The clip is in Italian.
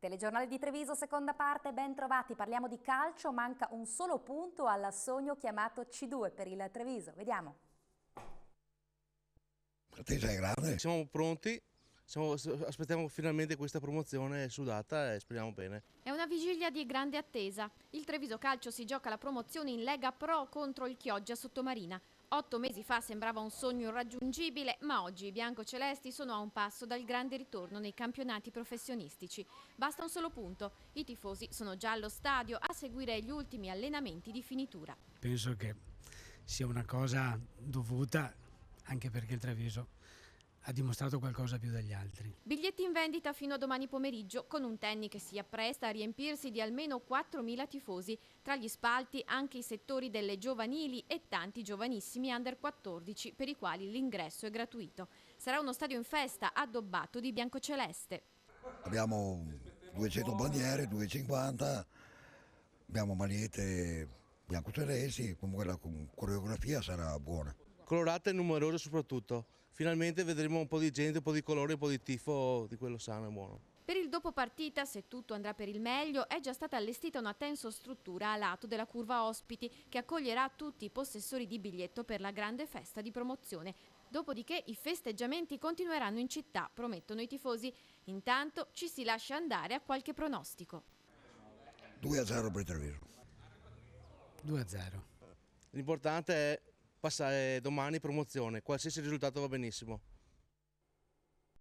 Telegiornale di Treviso, seconda parte, ben trovati. Parliamo di calcio, manca un solo punto al sogno chiamato C2 per il Treviso. Vediamo. Te sei grande. Siamo pronti, aspettiamo finalmente questa promozione sudata e speriamo bene. È una vigilia di grande attesa. Il Treviso Calcio si gioca la promozione in Lega Pro contro il Chioggia Sottomarina. 8 mesi fa sembrava un sogno irraggiungibile, ma oggi i biancocelesti sono a un passo dal grande ritorno nei campionati professionistici. Basta un solo punto. I tifosi sono già allo stadio a seguire gli ultimi allenamenti di finitura. Penso che sia una cosa dovuta, anche perché il Treviso ha dimostrato qualcosa più degli altri. Biglietti in vendita fino a domani pomeriggio, con un Tenni che si appresta a riempirsi di almeno 4.000 tifosi. Tra gli spalti anche i settori delle giovanili e tanti giovanissimi under 14 per i quali l'ingresso è gratuito. Sarà uno stadio in festa addobbato di biancoceleste. Abbiamo 200 bandiere, 250, abbiamo magliette biancocelesti, comunque la coreografia sarà buona. Colorate e numerose soprattutto. Finalmente vedremo un po' di gente, un po' di colore, un po' di tifo di quello sano e buono. Per il dopo partita, se tutto andrà per il meglio, è già stata allestita una tensostruttura a lato della curva ospiti che accoglierà tutti i possessori di biglietto per la grande festa di promozione. Dopodiché i festeggiamenti continueranno in città, promettono i tifosi. Intanto ci si lascia andare a qualche pronostico. 2-0 per il Treviso. 2-0. L'importante è passare domani promozione, qualsiasi risultato va benissimo.